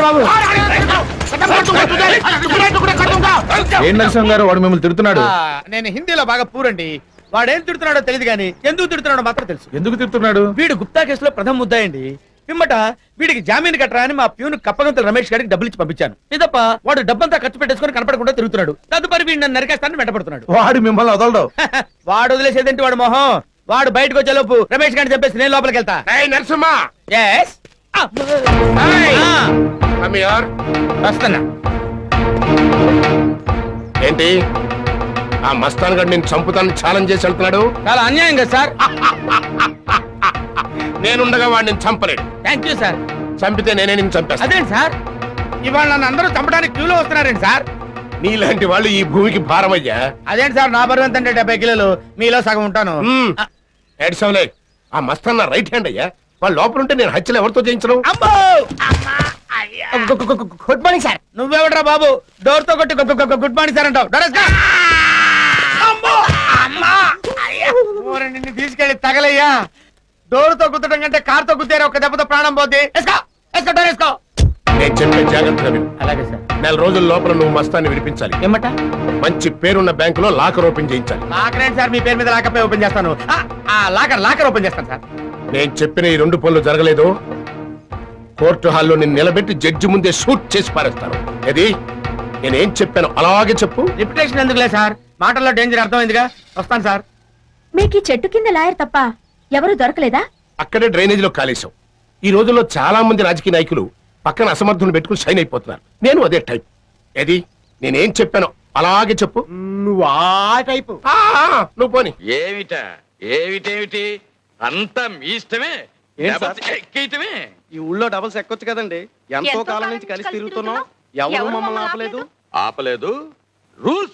బాబు. ఏం నరసింహ గారు వాడు మిమ్మల్ని తిడుతున్నాడు? నేను హిందీలో బాగా పూరండి. వాడేం తిడుతున్నాడో తెలియదు కానీ ఎందుకు తిడుతున్నాడో మాత్రం తెలుసు. ఎందుకు తిడుతున్నాడు? వీడు గుప్తా కేసులో ప్రథమ ముద్దాయండి. పిమ్మట వీడికి జామీన్ కట్టరా అని మా ప్యూన్ కప్పగంతుల రమేష్ గారికి డబ్బులు ఇచ్చి పంపించాను. ఇదప్ప వాడు డబ్బంతా ఖర్చు పెట్టేసుకొని కనపడకుండా తిరుగుతున్నాడు. తదుపరి వీడు నన్ను నరికేస్తానని వెంటపడుతున్నాడు. వాడు మిమ్మల్ని వదలడు. వాడు వదిలేసేదేంటి వాడు మొహం. వాడు బయటకు వచ్చేలోపు రమేష్ గారిని చెప్పేసి నేను లోపలికి వెళ్తా. నరసింహ Yes? వస్తున్నా. ఏంటి ఆ మస్తాన్ గడ్ నేను చంపుతాను ఛాలెంజ్ చేసి వెళ్తున్నాడు? చాలా అన్యాయం కదా సార్. నేనుండగా వాడిని చంపలేడు. Thank you sir. చంపితే నేనే నిన్ను చంపేస్తా. అదేంటి సార్ ఇవాళ నన్ను అందరూ చంపడానికి క్యూలో వస్తున్నారండి సార్. నీలాంటి వాళ్ళు ఈ భూమికి భారమయ్యా. అదేంటి సార్ నా బరువు ఎంత అంటే 70 కిలోలు, మీలో సగం ఉంటాను. ఏడ్సంలే. ఆ మస్తాన్ నా రైట్ హ్యాండ్ అయ్యా. వాళ్ళు లోపల ఉంటే నేను హత్యలు ఎవరితో చేయించను? Good morning sir. నువ్వెవడరా బాబు డోర్ తో కొట్టి గుడ్ మార్నింగ్ సార్ అంటావు? నిన్ను తీసుకెళ్లి తగలయ్యా. డోర్ తో గుద్దడం కంటే కార్ తో గుద్దారు ఒక దెబ్బతో ప్రాణం పోద్ది. నేను చెప్పే జాగ్రత్తగా విను. అలాగే సార్. 4 రోజుల లోపల నువ్వు మస్తాన్ని విడిపించాలి. ఏమట? మంచి పేరున్న బ్యాంకులో లాకర్ ఓపెన్ చేయించాలి. లాకర్ ఏంటి సార్? మీ పేరు మీద లాకర్ ఓపెన్ చేస్తాను. లాకర్ ఓపెన్ చేస్తాను సార్. నేను చెప్పిన ఈ 2 పనులు జరగలేదు, కోర్టు హాల్లో నిన్ను నిలబెట్టి జడ్జి ముందే షూట్ చేసి పారేస్తాను. ఇది నేనేం చెప్పాను అలాగే చెప్పు. రిపిటేషన్ ఎందుకులే సార్, మాటల్లో డేంజర్ అర్థమైందిగా. వస్తాను సార్. మీకు చెట్టు కింద లాయర్ తప్ప ఎవరు దొరకలేదా? అక్కడే డ్రైనేజీలో కాలేశాం. ఈ రోజుల్లో చాలా మంది రాజకీయ నాయకులు పక్కన అసమర్థులు పెట్టుకుని షైన్ అయిపోతున్నారు. నేను అదే టైప్. ఏది నేనేం చెప్పాను అలాగే చెప్పు. నువ్వు ఆ టైపు. నువ్వు పోని. ఏమిటేమిటి అంతా మీ ఇష్టమే. ఎక్కేయటమే. ఈ ఊళ్ళో డబుల్స్ ఎక్కొచ్చు కదండి. ఎంతో కాలం నుంచి కలిసి తిరుగుతున్నాం, ఎవరు మమ్మల్ని ఆపలేదు. ఆపలేదు. రూల్స్